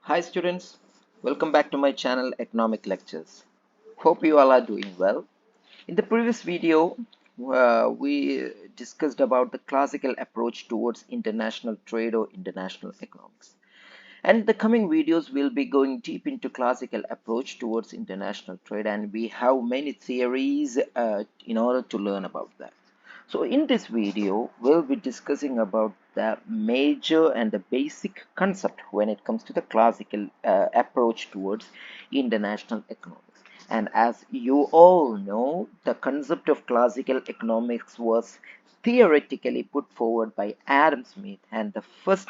Hi students, welcome back to my channel Economic Lectures. Hope you all are doing well. In the previous video, we discussed about the classical approach towards international trade or international economics. And in the coming videos, we'll be going deep into classical approach towards international trade, and we have many theories in order to learn about that. So in this video, we'll be discussing about the major and the basic concept when it comes to the classical approach towards international economics. And as you all know, the concept of classical economics was theoretically put forward by Adam Smith, and the first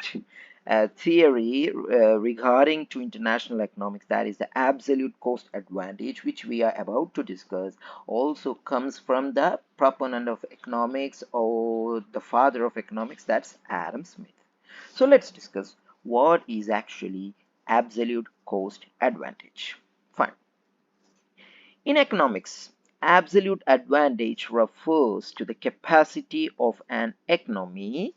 theory regarding to international economics, that is the absolute cost advantage, which we are about to discuss, also comes from the proponent of economics or the father of economics, that's Adam Smith. So let's discuss what is actually absolute cost advantage. Fine. In economics, absolute advantage refers to the capacity of an economy,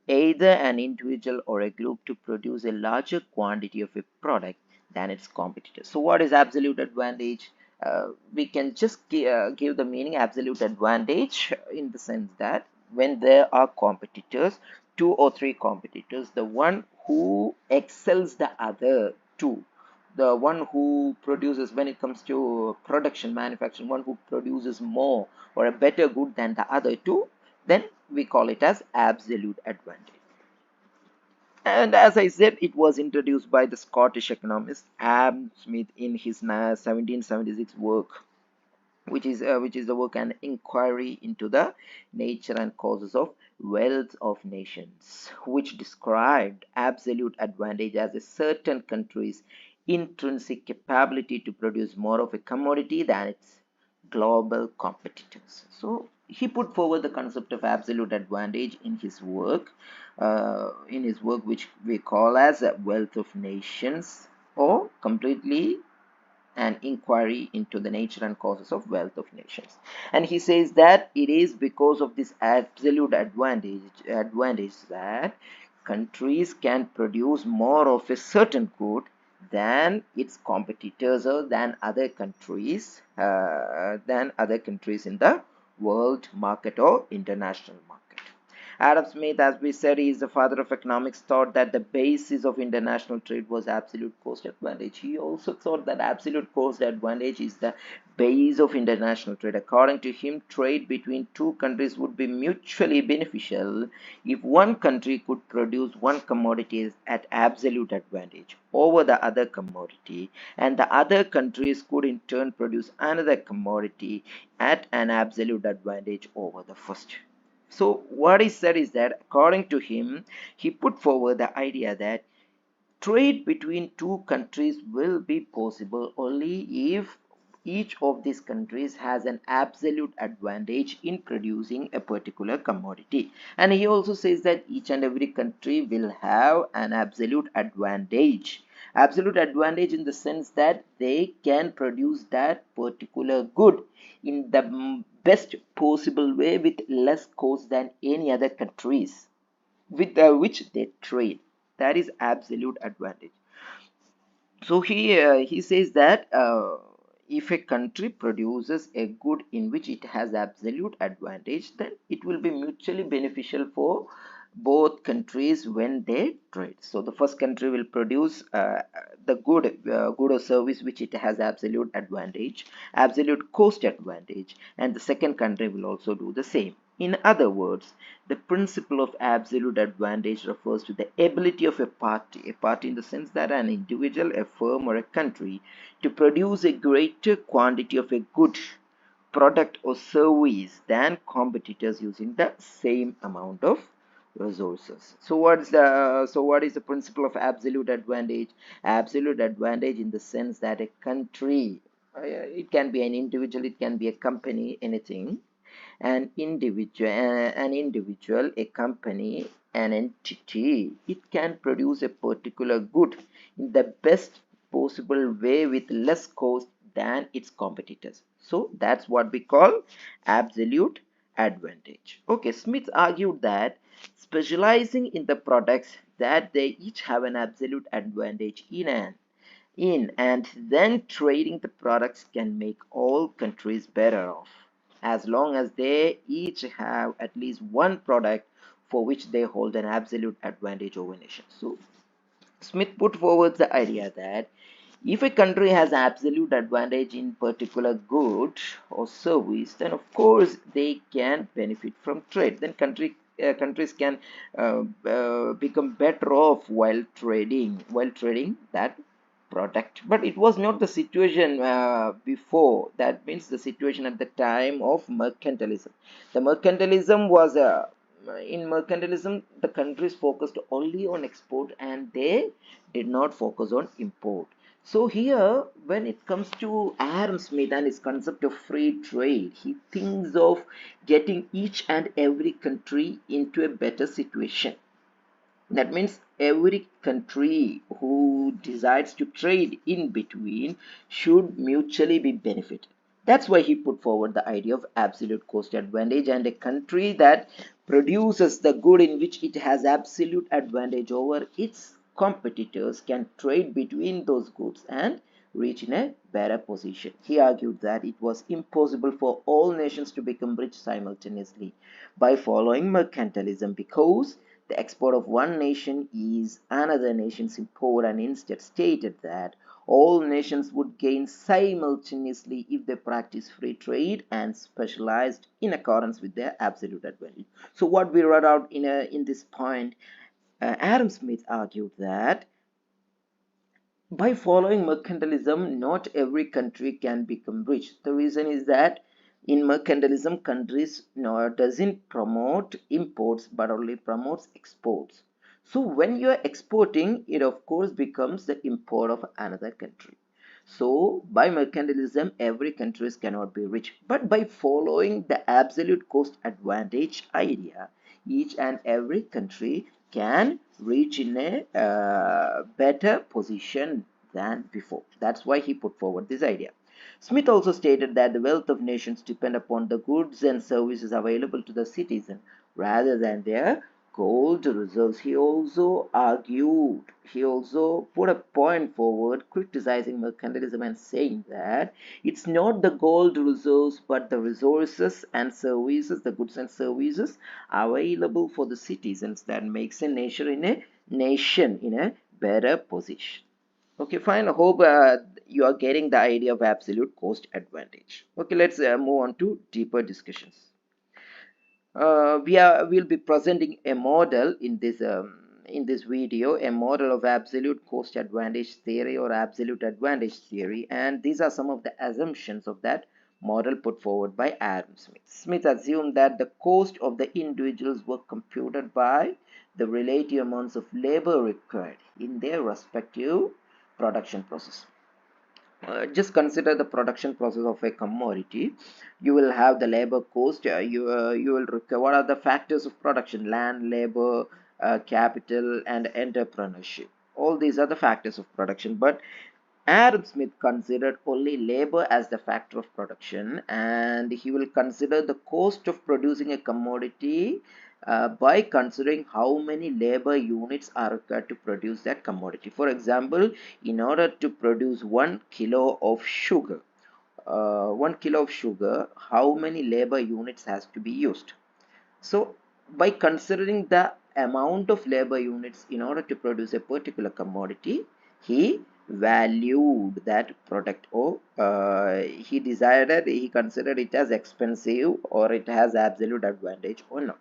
either an individual or a group, to produce a larger quantity of a product than its competitors. So what is absolute advantage? We can just give the meaning absolute advantage in the sense that when there are competitors, two or three competitors, the one who excels the other two, the one who produces, when it comes to production manufacturing, one who produces more or a better good than the other two, then we call it as absolute advantage. And as I said, it was introduced by the Scottish economist Adam Smith in his 1776 work, which is the work An Inquiry into the Nature and Causes of Wealth of Nations, which described absolute advantage as a certain country's intrinsic capability to produce more of a commodity than its global competitors. So he put forward the concept of absolute advantage in his work, which we call as Wealth of Nations, or completely An Inquiry into the Nature and Causes of Wealth of Nations. And he says that it is because of this absolute advantage that countries can produce more of a certain good than its competitors or than other countries in the world market or international market. Adam Smith, as we said, he is the father of economics, thought that the basis of international trade was absolute cost advantage. He also thought that absolute cost advantage is the base of international trade. According to him, trade between two countries would be mutually beneficial if one country could produce one commodity at absolute advantage over the other commodity, and the other countries could in turn produce another commodity at an absolute advantage over the first. So what he said is that, according to him, he put forward the idea that trade between two countries will be possible only if each of these countries has an absolute advantage in producing a particular commodity. And he also says that each and every country will have an absolute advantage. Absolute advantage in the sense that they can produce that particular good in the best possible way with less cost than any other countries with which they trade. That is absolute advantage. So he says that if a country produces a good in which it has absolute advantage, then it will be mutually beneficial for both countries when they trade. So the first country will produce the good or service which it has absolute advantage, absolute cost advantage, and the second country will also do the same. In other words, the principle of absolute advantage refers to the ability of a party in the sense that an individual, a firm, or a country, to produce a greater quantity of a good, product, or service than competitors using the same amount of resources. So what is the principle of absolute advantage? Absolute advantage in the sense that a country, it can be an individual, it can be a company, anything, an individual, a company, an entity, it can produce a particular good in the best possible way with less cost than its competitors. So that's what we call absolute advantage. Okay, Smith argued that specializing in the products that they each have an absolute advantage and then trading the products can make all countries better off as long as they each have at least one product for which they hold an absolute advantage over nations. So Smith put forward the idea that if a country has absolute advantage in particular good or service, then of course they can benefit from trade. Then countries can become better off while trading that product. But it was not the situation before. That means the situation at the time of mercantilism. The mercantilism was in mercantilism, the countries focused only on export and they did not focus on import. So here, when it comes to Adam Smith and his concept of free trade, he thinks of getting each and every country into a better situation. That means every country who decides to trade in between should mutually be benefited. That's why he put forward the idea of absolute cost advantage, and a country that produces the good in which it has absolute advantage over its competitors can trade between those goods and reach in a better position. He argued that it was impossible for all nations to become rich simultaneously by following mercantilism because the export of one nation is another nation's import, and instead stated that all nations would gain simultaneously if they practice free trade and specialized in accordance with their absolute advantage. So what we read out in this point, Adam Smith argued that by following mercantilism, not every country can become rich. The reason is that in mercantilism, countries doesn't promote imports but only promotes exports. So when you are exporting, it of course becomes the import of another country. So by mercantilism, every country cannot be rich. But by following the absolute cost advantage idea, each and every country can reach in a better position than before. That's why he put forward this idea. Smith also stated that the wealth of nations depend upon the goods and services available to the citizen rather than their gold reserves. He also put a point forward criticizing mercantilism and saying that it's not the gold reserves but the resources and services, the goods and services available for the citizens that makes a nation in a better position. Okay, fine. I hope you are getting the idea of absolute cost advantage. Okay, let's move on to deeper discussions. We'll be presenting a model in this video, a model of absolute cost advantage theory or absolute advantage theory, and these are some of the assumptions of that model put forward by Adam Smith. Smith assumed that the cost of the individuals were computed by the relative amounts of labor required in their respective production process. Just consider the production process of a commodity. You will have the labor cost. You will require what are the factors of production: land, labor, capital, and entrepreneurship. All these are the factors of production. But Adam Smith considered only labor as the factor of production, and he will consider the cost of producing a commodity by considering how many labor units are required to produce that commodity. For example, in order to produce 1 kilo of sugar, 1 kilo of sugar, how many labor units has to be used? So by considering the amount of labor units in order to produce a particular commodity, he valued that product, or he considered it as expensive or it has absolute advantage or not.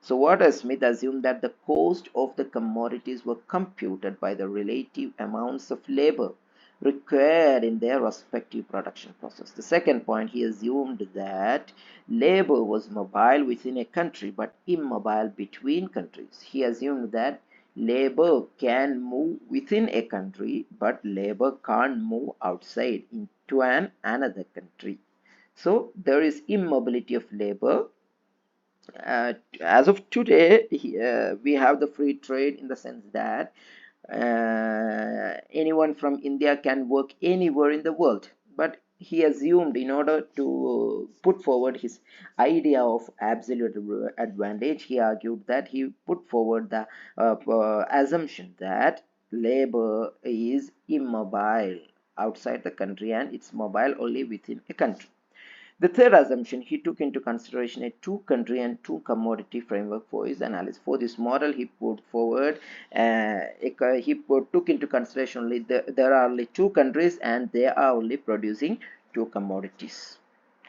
So what does Smith assumed that the cost of the commodities were computed by the relative amounts of labor required in their respective production process. The second point, he assumed that labor was mobile within a country but immobile between countries. He assumed that labor can move within a country but labor can't move outside into another country. So there is immobility of labor. As of today, we have the free trade in the sense that anyone from India can work anywhere in the world. But he assumed, in order to put forward his idea of absolute advantage, he argued that he put forward the assumption that labor is immobile outside the country and it's mobile only within a country. The third assumption, he took into consideration a two-country and two-commodity framework for his analysis. For this model, he put forward, took into consideration only there are only two countries and they are only producing two commodities.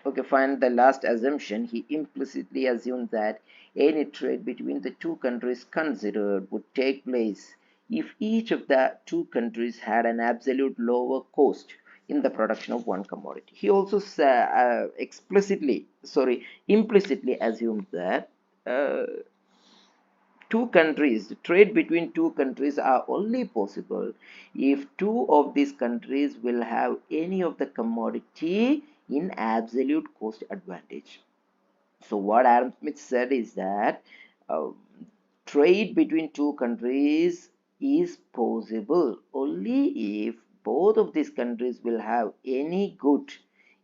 Okay, fine. The last assumption, he implicitly assumed that any trade between the two countries considered would take place if each of the two countries had an absolute lower cost in the production of one commodity. He also implicitly assumed that uh, trade between two countries are only possible if two of these countries will have any of the commodity in absolute cost advantage. So what Adam Smith said is that uh, trade between two countries is possible only if both of these countries will have any good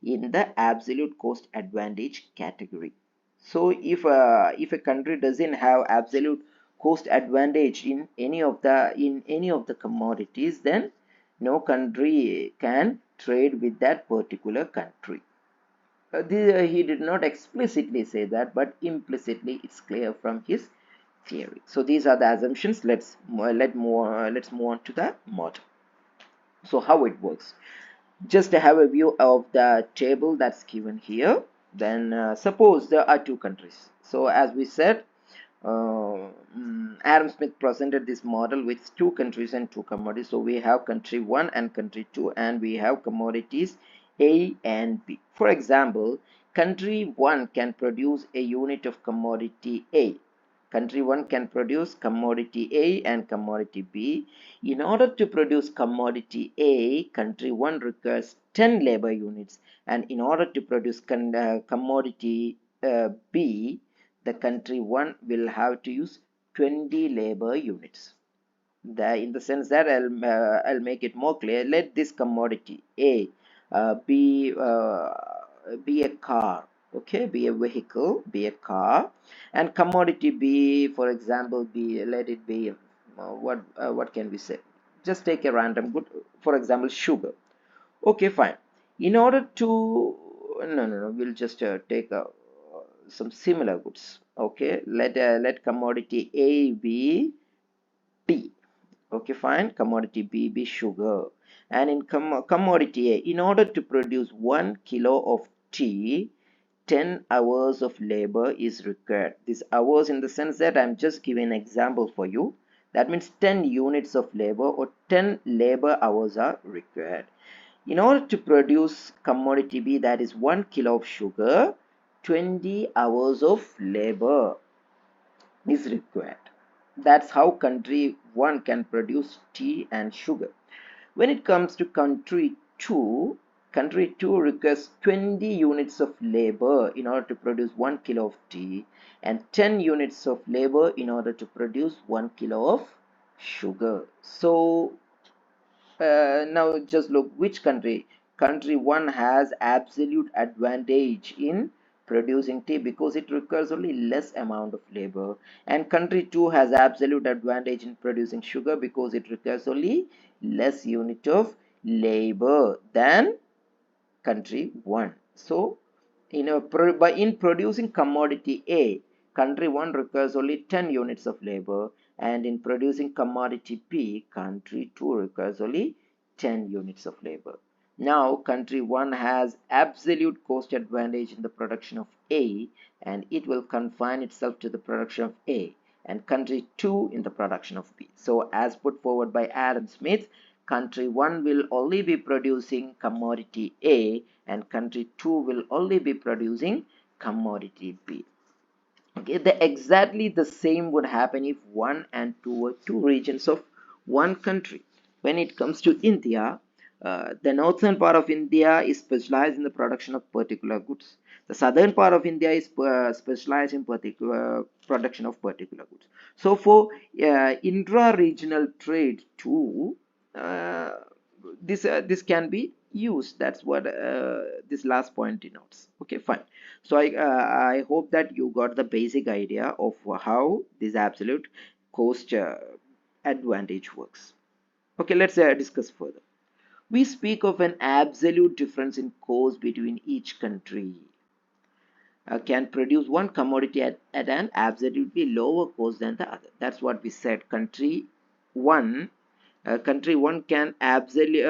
in the absolute cost advantage category. So if a country doesn't have absolute cost advantage in any of the commodities, then no country can trade with that particular country. He did not explicitly say that, but implicitly it's clear from his theory. So these are the assumptions. Let's move on to the model. So how it works? Just to have a view of the table that's given here. Then suppose there are two countries. So as we said, Adam Smith presented this model with two countries and two commodities. So we have country 1 and country 2, and we have commodities A and B. For example, country 1 can produce a unit of commodity A. Country 1 can produce commodity A and commodity B. In order to produce commodity A, country 1 requires 10 labor units, and in order to produce commodity B, the country 1 will have to use 20 labor units. In the sense that I'll make it more clear. Let this commodity A be a car, okay, be a vehicle, be a car, and commodity B, for example, let it be what can we say? Just take a random good, for example, sugar. Okay, fine. In order to no, we'll just take some similar goods. Okay, let commodity A be tea. Okay, fine. Commodity B be sugar. And in commodity A, in order to produce 1 kilo of tea, 10 hours of labor is required. These hours, in the sense that I'm just giving an example for you. That means 10 units of labor or 10 labor hours are required. In order to produce commodity B, that is 1 kilo of sugar, 20 hours of labor is required. That's how country 1 can produce tea and sugar. When it comes to country 2 requires 20 units of labor in order to produce 1 kilo of tea and 10 units of labor in order to produce 1 kilo of sugar. So now just look which country 1 has absolute advantage in producing tea because it requires only less amount of labor, and country 2 has absolute advantage in producing sugar because it requires only less unit of labor than country 1. So in producing commodity A, country 1 requires only 10 units of labor, and in producing commodity B, country 2 requires only 10 units of labor. Now country 1 has absolute cost advantage in the production of A, and it will confine itself to the production of A, and country 2 in the production of B. So as put forward by Adam Smith, country 1 will only be producing commodity A and country 2 will only be producing commodity B. Okay, exactly the same would happen if 1 and 2 were two regions of one country. When it comes to India, the northern part of India is specialized in the production of particular goods. The southern part of India is specialized in particular production of particular goods. So for intra-regional trade too, this can be used. That's what this last point denotes. Okay, fine. So I hope that you got the basic idea of how this absolute cost advantage works. Okay, let's discuss further. We speak of an absolute difference in cost between each country can produce one commodity at an absolutely lower cost than the other. That's what we said. One country one can absolutely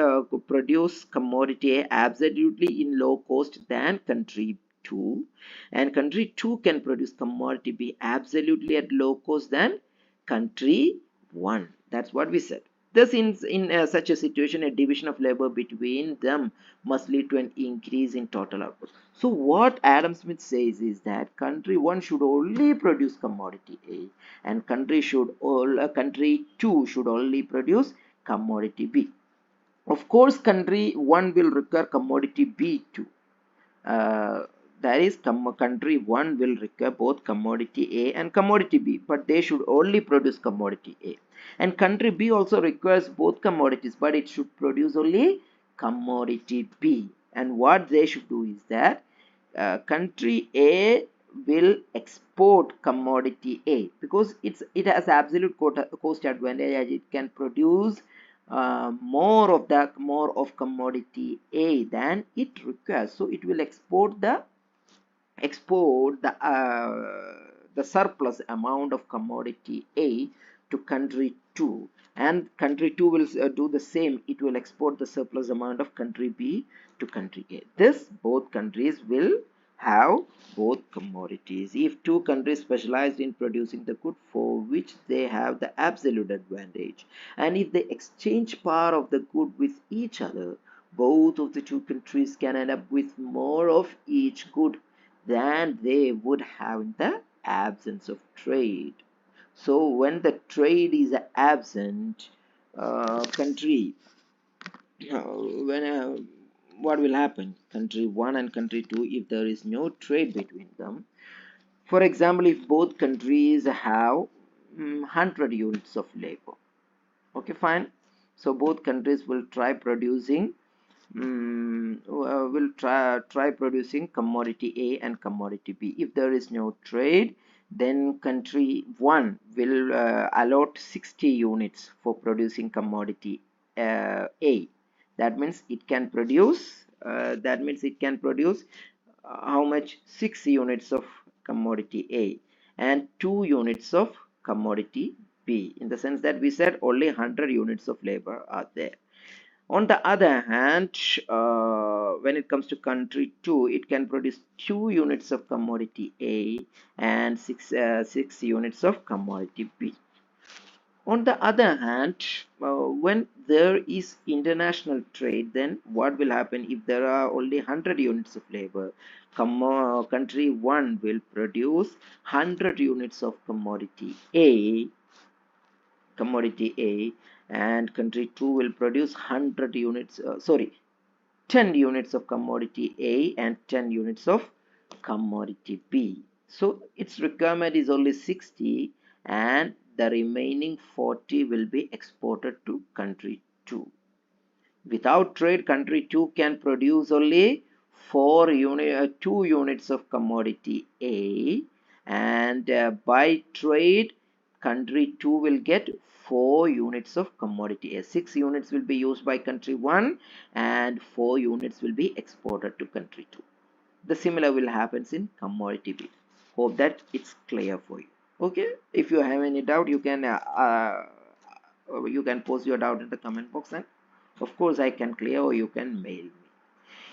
produce commodity absolutely in low cost than country two, and country two can produce commodity B absolutely at low cost than country one. That's what we said. Thus, in such a situation, a division of labor between them must lead to an increase in total output. So, what Adam Smith says is that country one should only produce commodity A, and country two should only produce commodity B. Of course, country one will require commodity B too. That is, country one will require both commodity A and commodity B, but they should only produce commodity A. And country B also requires both commodities, but it should produce only commodity B. And what they should do is that country A will export commodity A because it has absolute cost advantage as it can produce more of commodity A than it requires. So it will export the surplus amount of commodity A to country 2, and country 2 will do the same. It will export the surplus amount of country B to country A. This both countries will have both commodities. If two countries specialized in producing the good for which they have the absolute advantage, and if they exchange part of the good with each other, both of the two countries can end up with more of each good than they would have in the absence of trade. So when the trade is absent, country when what will happen? Country 1 and country 2, if there is no trade between them, for example, if both countries have 100 units of labor, okay, fine. So both countries will try producing producing commodity A and commodity B. If there is no trade, then country 1 will allot 60 units for producing commodity A. That means it can produce how much? 6 units of commodity A and 2 units of commodity B, in the sense that we said only 100 units of labor are there. On the other hand, when it comes to country 2, it can produce 2 units of commodity A and 6 units of commodity B. On the other hand, when there is international trade, then what will happen? If there are only 100 units of labor, country 1 will produce 100 units of commodity A, and country 2 will produce 100 units, 10 units of commodity A and 10 units of commodity B. So its requirement is only 60, and the remaining 40 will be exported to country 2. Without trade, country 2 can produce only 2 units of commodity A, and by trade, country 2 will get 4 units of commodity A. 6 units will be used by country 1 and 4 units will be exported to country 2. The similar will happen in commodity B. Hope that it's clear for you. Okay, if you have any doubt, you can post your doubt in the comment box, and of course I can clear, or you can mail me.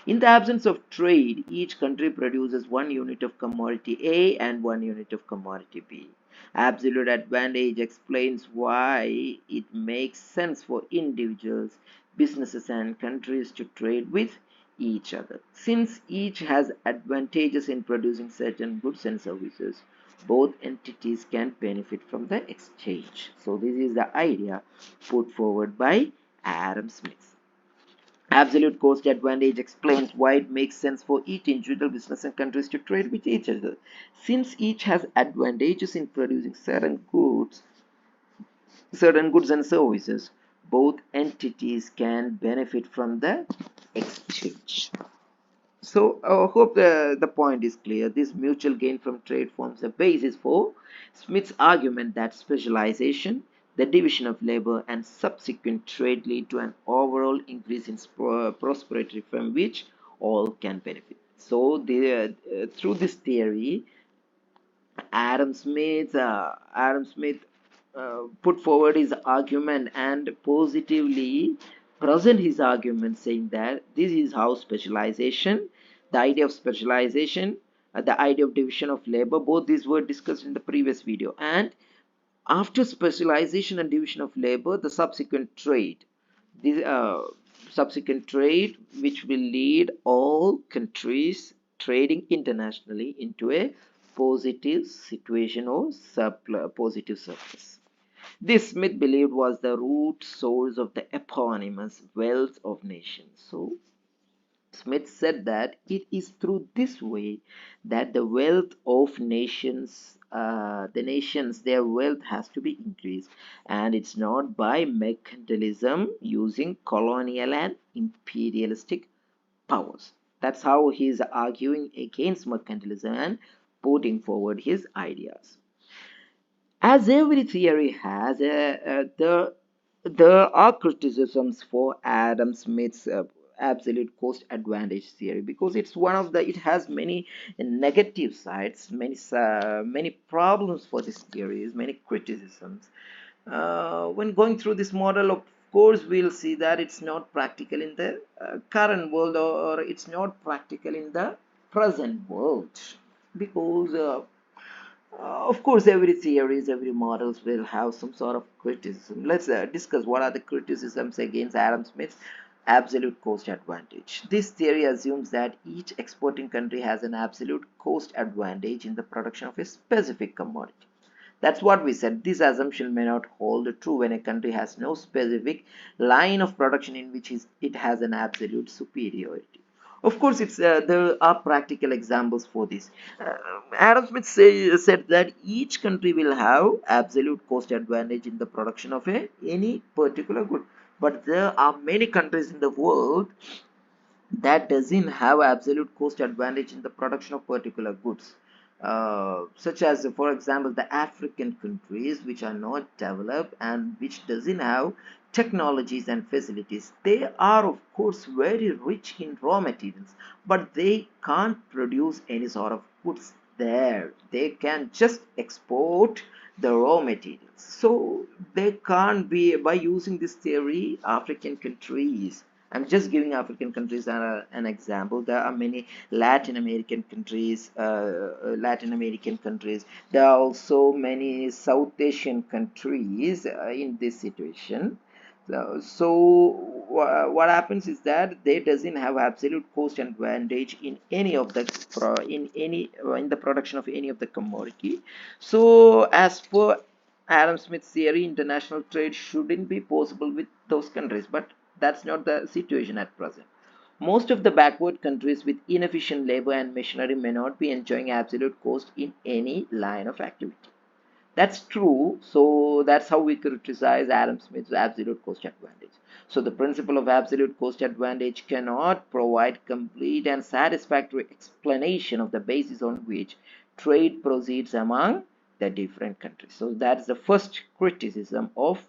In the absence of trade, each country produces 1 unit of commodity A and 1 unit of commodity B. Absolute advantage explains why it makes sense for individuals, businesses, and countries to trade with each other. Since each has advantages in producing certain goods and services, both entities can benefit from the exchange. So this is the idea put forward by Adam Smith. Absolute cost advantage explains why it makes sense for each individual business and countries to trade with each other. Since each has advantages in producing certain goods and services, both entities can benefit from the exchange. change. So I hope the point is clear. This mutual gain from trade forms the basis for Smith's argument that specialization, the division of labor, and subsequent trade lead to an overall increase in prosperity from which all can benefit. So through this theory, Adam Smith put forward his argument and positively present his argument, saying that this is how specialization, the idea of specialization, the idea of division of labor, both these were discussed in the previous video. And after specialization and division of labor, the subsequent trade, the subsequent trade which will lead all countries trading internationally into a positive situation or positive surplus. This Smith believed was the root source of the eponymous wealth of nations. So Smith said that it is through this way that the wealth of nations, their wealth has to be increased, and it's not by mercantilism using colonial and imperialistic powers. That's how he's arguing against mercantilism and putting forward his ideas. As every theory has, there are criticisms for Adam Smith's absolute cost advantage theory, because it's one of the, it has many negative sides, many problems for this theory, many criticisms. When going through this model, of course we'll see that it's not practical in the current world, or it's not practical in the present world, because of course, every theories, every models will have some sort of criticism. Let's discuss what are the criticisms against Adam Smith's absolute cost advantage. This theory assumes that each exporting country has an absolute cost advantage in the production of a specific commodity. That's what we said. This assumption may not hold true when a country has no specific line of production in which it has an absolute superiority. Of course, there are practical examples for this. Uh, Adam Smith said that each country will have absolute cost advantage in the production of any particular good. But there are many countries in the world that doesn't have absolute cost advantage in the production of particular goods, such as for example the African countries which are not developed and which doesn't have technologies and facilities. They are of course very rich in raw materials, but they can't produce any sort of goods there. They can just export the raw materials. So they can't be, by using this theory, African countries, I'm just giving African countries an example. There are many Latin American countries, There are also many South Asian countries in this situation. So what happens is that they doesn't have absolute cost advantage in any of the in the production of any of the commodity. So as per Adam Smith's theory, international trade shouldn't be possible with those countries, but that's not the situation at present. Most of the backward countries with inefficient labor and machinery may not be enjoying absolute cost in any line of activity. That's true. So that's how we criticize Adam Smith's absolute cost advantage. So the principle of absolute cost advantage cannot provide complete and satisfactory explanation of the basis on which trade proceeds among the different countries. So that's the first criticism of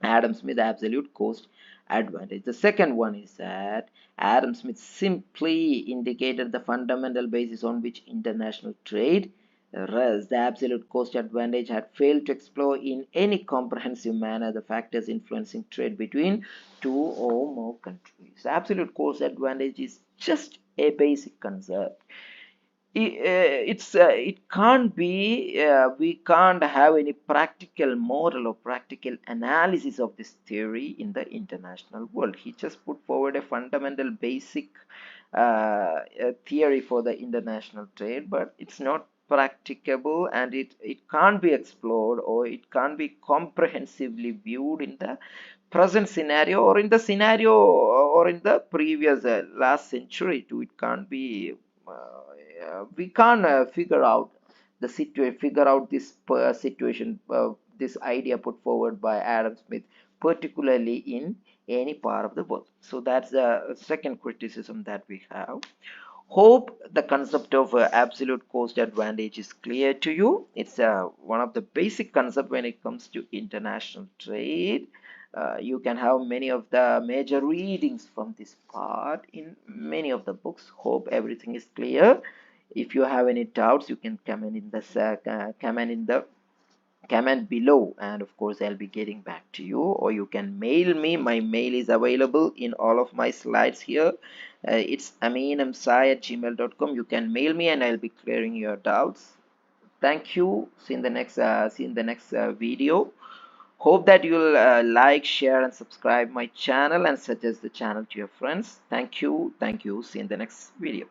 Adam Smith absolute cost advantage. The second one is that Adam Smith simply indicated the fundamental basis on which international trade rests. The absolute cost advantage had failed to explore in any comprehensive manner the factors influencing trade between two or more countries. Absolute cost advantage is just a basic concept. It can't be, we can't have any practical model or practical analysis of this theory in the international world. He just put forward a fundamental basic theory for the international trade, but it's not practicable, and it can't be explored, or it can't be comprehensively viewed in the present scenario, or in the scenario, or in the previous last century too. It can't be, we can't figure out the situation, figure out this situation, this idea put forward by Adam Smith particularly in any part of the world. So that's the second criticism that we have. Hope the concept of absolute cost advantage is clear to you. It's one of the basic concept when it comes to international trade. You can have many of the major readings from this part in many of the books. Hope everything is clear. If you have any doubts, you can comment in the comment below, and of course I'll be getting back to you, or you can mail me. My mail is available in all of my slides here. It's aminamsai@gmail.com. You can mail me and I'll be clearing your doubts. Thank you. See you in the next video. Hope that you'll like, share and subscribe my channel and suggest the channel to your friends. Thank you. See you in the next video.